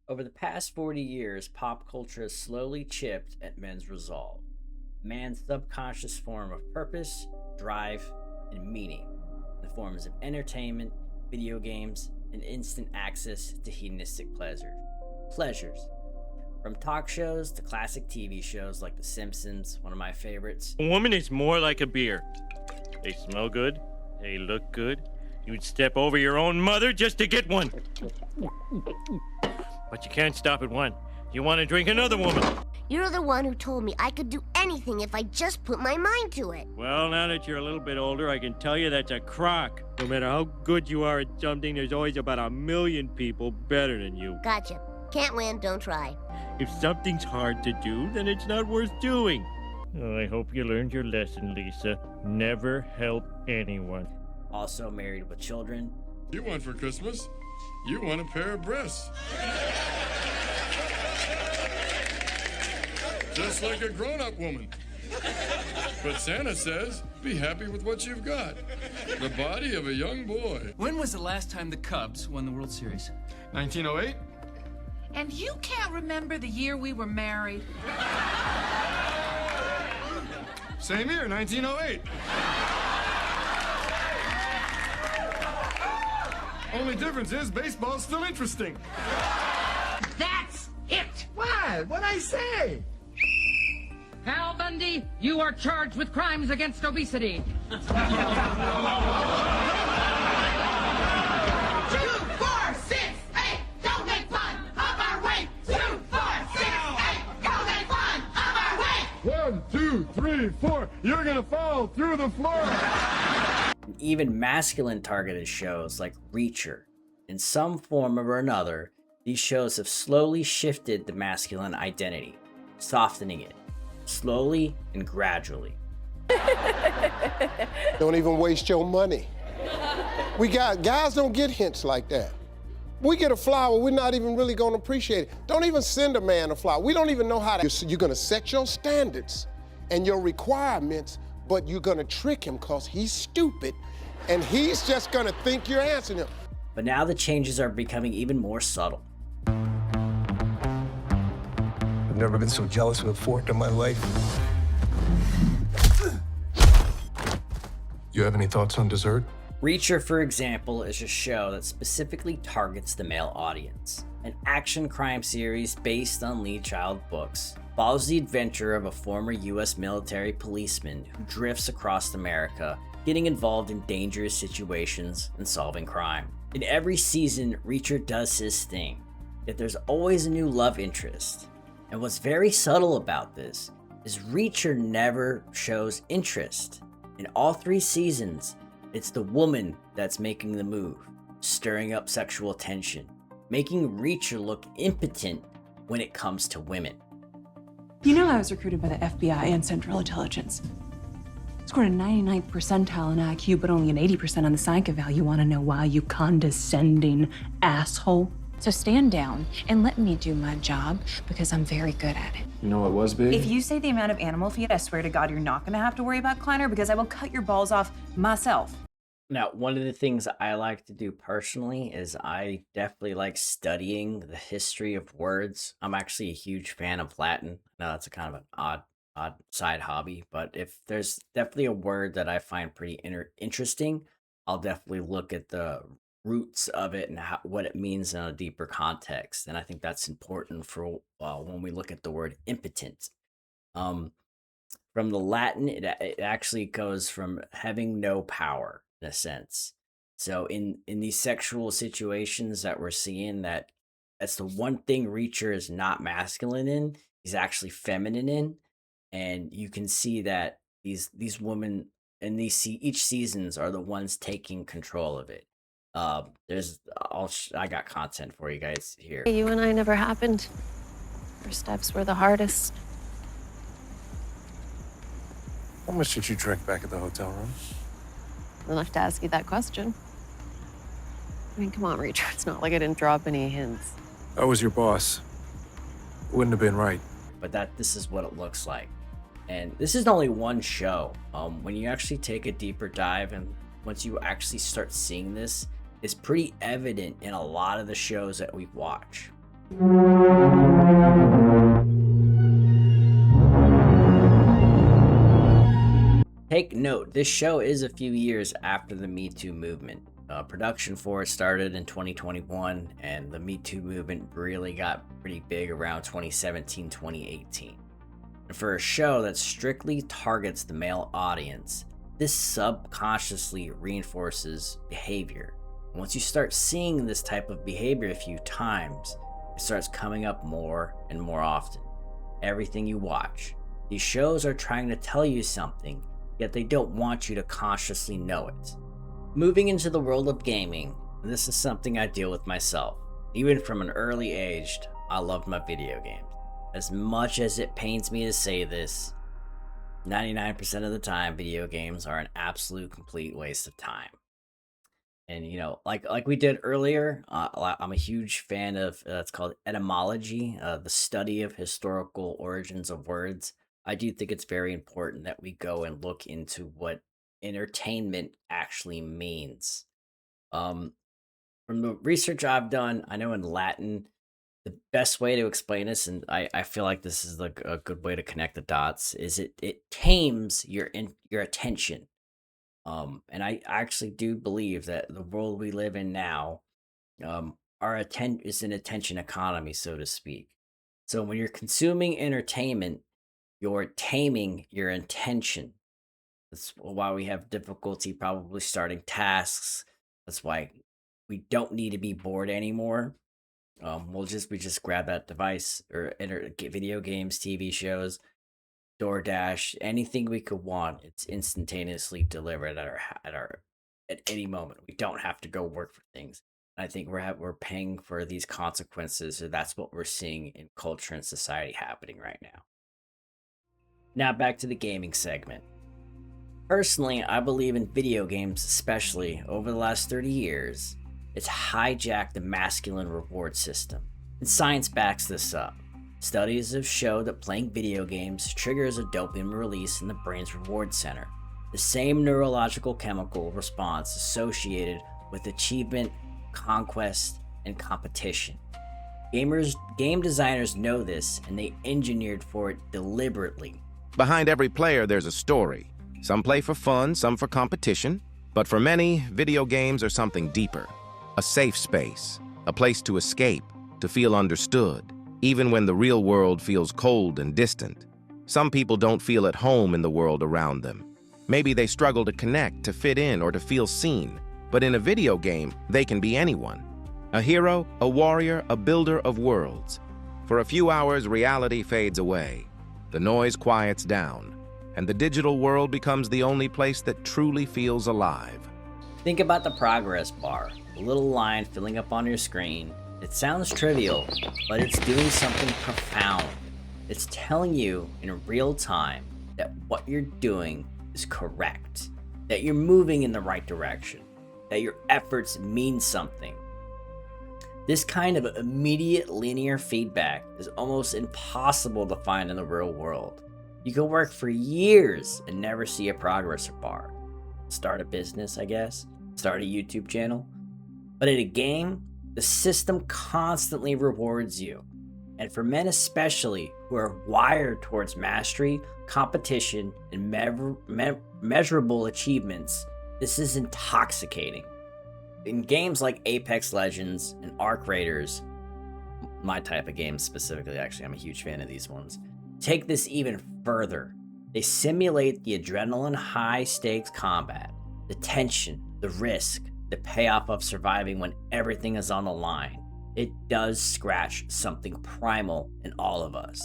Over the past 40 years, pop culture has slowly chipped at men's resolve, man's subconscious form of purpose, drive, and meaning, in the forms of entertainment, video games, and instant access to hedonistic pleasures. From talk shows to classic TV shows like The Simpsons, one of my favorites. A woman is more like a beer. They smell good, they look good. You'd step over your own mother just to get one. But you can't stop at one. You want to drink another woman. You're the one who told me I could do anything if I just put my mind to it. Well, now that you're a little bit older, I can tell you that's a crock. No matter how good you are at something, there's always about 1,000,000 people better than you. Gotcha. Can't win, don't try. If something's hard to do, then it's not worth doing. Oh, I hope you learned your lesson, Lisa. Never help anyone. Also married with children. You want for Christmas? You want a pair of breasts. Just like a grown-up woman. But Santa says, be happy with what you've got. The body of a young boy. When was the last time the Cubs won the World Series? 1908? And you can't remember the year we were married? Same year, 1908. Only difference is baseball's still interesting. That's it! What? What'd I say? Hal Bundy, you are charged with crimes against obesity. 2, 4, 6, 8, don't make fun of our weight. 2, 4, 6, 8, don't make fun of our weight. 1, 2, 3, 4. You're gonna fall through the floor. Even masculine targeted shows like Reacher. In some form or another, these shows have slowly shifted the masculine identity, softening it, slowly and gradually. Don't even waste your money. Guys don't get hints like that. We get a flower, we're not even really gonna appreciate it. Don't even send a man a flower. We don't even know how to. You're gonna set your standards and your requirements, but you're gonna trick him because he's stupid and he's just gonna think you're answering him. But now the changes are becoming even more subtle. I've never been so jealous of a fork in my life. You have any thoughts on dessert? Reacher, for example, is a show that specifically targets the male audience. An action crime series based on Lee Child books follows the adventure of a former US military policeman who drifts across America, getting involved in dangerous situations and solving crime. In every season, Reacher does his thing, yet there's always a new love interest. And what's very subtle about this is Reacher never shows interest. In all 3 seasons, it's the woman that's making the move, stirring up sexual tension, making Reacher look impotent when it comes to women. You know I was recruited by the FBI and Central Intelligence. Scored a 99th percentile in IQ, but only an 80% on the psych eval. You want to know why, you condescending asshole? So stand down and let me do my job, because I'm very good at it. You know what was big? If you say the amount of animal feed, I swear to God, you're not going to have to worry about Kleiner, because I will cut your balls off myself. Now, one of the things I like to do personally is I definitely like studying the history of words. I'm actually a huge fan of Latin. Now, that's a kind of an odd side hobby, but if there's definitely a word that I find pretty interesting, I'll definitely look at the roots of it and what it means in a deeper context. And I think that's important for when we look at the word impotent. From the Latin, it actually goes from having no power, in a sense. So in these sexual situations that we're seeing, that's the one thing Reacher is not masculine in. He's actually feminine in. And you can see that these women in each seasons are the ones taking control of it. I got content for you guys here. You and I never happened. First steps were the hardest. How much did you drink back at the hotel room? Enough to ask you that question. I mean, come on, Reacher. It's not like I didn't drop any hints. I was your boss. Wouldn't have been right. But this is what it looks like. And this is only one show. When you actually take a deeper dive and once you actually start seeing this, it's pretty evident in a lot of the shows that we watch. Take note, this show is a few years after the Me Too movement. Production for it started in 2021, and the Me Too movement really got pretty big around 2017, 2018. And for a show that strictly targets the male audience, this subconsciously reinforces behavior. And once you start seeing this type of behavior a few times, it starts coming up more and more often. Everything you watch. These shows are trying to tell you something, yet they don't want you to consciously know it. Moving into the world of gaming, this is something I deal with myself. Even from an early age, I loved my video games. As much as it pains me to say this, 99% of the time, video games are an absolute complete waste of time. And like we did earlier, I'm a huge fan of it's called etymology, the study of historical origins of words. I do think it's very important that we go and look into what entertainment actually means. From the research I've done, I know in Latin, the best way to explain this, and I feel like this is like a good way to connect the dots, is it tames your attention. And I actually do believe that the world we live in now, is an attention economy, so to speak. So when you're consuming entertainment, you're taming your intention. That's why we have difficulty probably starting tasks. That's why we don't need to be bored anymore. We just grab that device or get video games, TV shows, DoorDash, anything we could want. It's instantaneously delivered at any moment. We don't have to go work for things. And I think we're paying for these consequences. So that's what we're seeing in culture and society happening right now. Now back to the gaming segment. Personally, I believe in video games, especially over the last 30 years. It's hijacked the masculine reward system, and science backs this up. Studies have shown that playing video games triggers a dopamine release in the brain's reward center, the same neurological chemical response associated with achievement, conquest, and competition. Game designers know this, and they engineered for it deliberately. Behind every player, there's a story. Some play for fun, some for competition. But for many, video games are something deeper. A safe space, a place to escape, to feel understood, even when the real world feels cold and distant. Some people don't feel at home in the world around them. Maybe they struggle to connect, to fit in, or to feel seen. But in a video game, they can be anyone. A hero, a warrior, a builder of worlds. For a few hours, reality fades away. The noise quiets down, and the digital world becomes the only place that truly feels alive. Think about the progress bar, the little line filling up on your screen. It sounds trivial, but it's doing something profound. It's telling you in real time that what you're doing is correct, that you're moving in the right direction, that your efforts mean something. This kind of immediate linear feedback is almost impossible to find in the real world. You can work for years and never see a progress bar. Start a business, I guess. Start a YouTube channel. But in a game, the system constantly rewards you. And for men especially, who are wired towards mastery, competition, and measurable achievements, this is intoxicating. In games like Apex Legends and Arc Raiders, my type of games specifically, actually, I'm a huge fan of these ones, take this even further. They simulate the adrenaline high stakes combat, the tension, the risk, the payoff of surviving when everything is on the line. It does scratch something primal in all of us.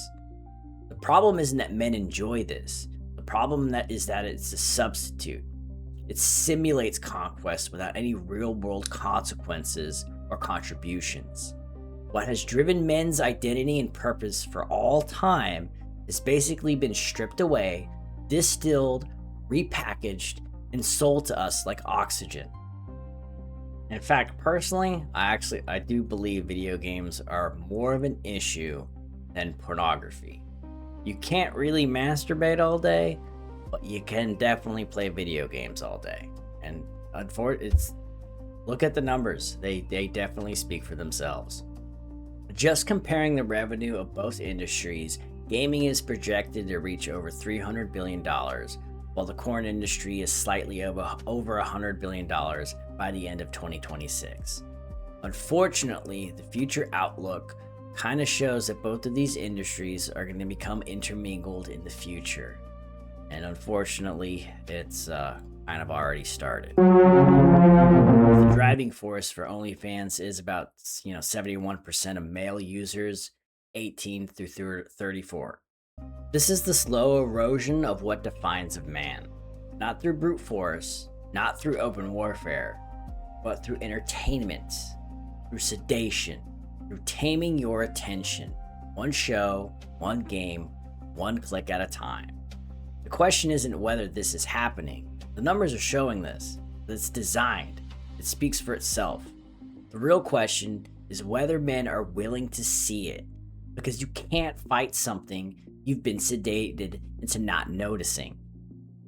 The problem isn't that men enjoy this. The problem is that it's a substitute. It simulates conquest without any real-world consequences or contributions. What has driven men's identity and purpose for all time has basically been stripped away, distilled, repackaged, and sold to us like oxygen. In fact, personally, I do believe video games are more of an issue than pornography. You can't really masturbate all day, but you can definitely play video games all day. And look at the numbers. They definitely speak for themselves. Just comparing the revenue of both industries, gaming is projected to reach over $300 billion, while the corn industry is slightly over $100 billion by the end of 2026. Unfortunately, the future outlook kind of shows that both of these industries are going to become intermingled in the future. And unfortunately, it's kind of already started. The driving force for OnlyFans is about 71% of male users 18 through 34. This is the slow erosion of what defines a man. Not through brute force, not through open warfare, but through entertainment, through sedation, through taming your attention. One show, one game, one click at a time. The question isn't whether this is happening. The numbers are showing this. It's designed. It speaks for itself. The real question is whether men are willing to see it. Because you can't fight something you've been sedated into not noticing.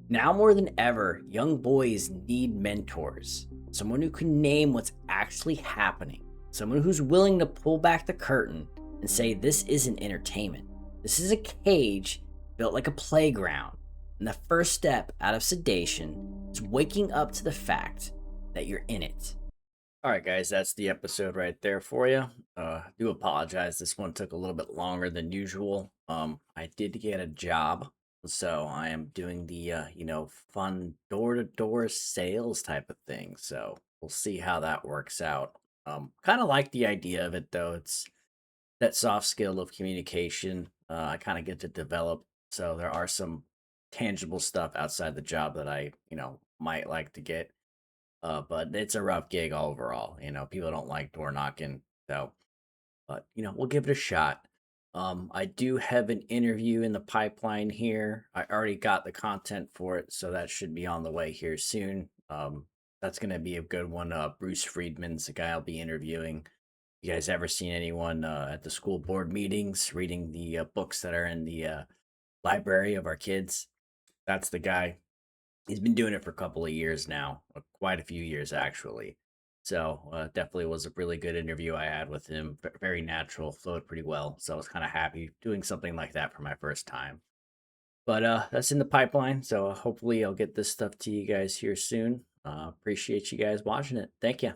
Now more than ever, young boys need mentors. Someone who can name what's actually happening. Someone who's willing to pull back the curtain and say this isn't entertainment. This is a cage built like a playground. And the first step out of sedation is waking up to the fact that you're in it. All right, guys, that's the episode right there for you. I do apologize. This one took a little bit longer than usual. I did get a job, so I am doing the fun door-to-door sales type of thing. So we'll see how that works out. Kind of like the idea of it, though. It's that soft skill of communication. I kind of get to develop. So there are some tangible stuff outside the job that I might like to get. But it's a rough gig overall. People don't like door knocking. So, but we'll give it a shot. I do have an interview in the pipeline here. I already got the content for it, so that should be on the way here soon. That's gonna be a good one. Bruce Friedman's the guy I'll be interviewing. You guys ever seen anyone at the school board meetings reading the books that are in the library of our kids? That's the guy. He's been doing it for a couple of years now, quite a few years actually. So definitely was a really good interview I had with him. Very natural, flowed pretty well. So I was kind of happy doing something like that for my first time. But that's in the pipeline. So hopefully I'll get this stuff to you guys here soon. Appreciate you guys watching it. Thank you.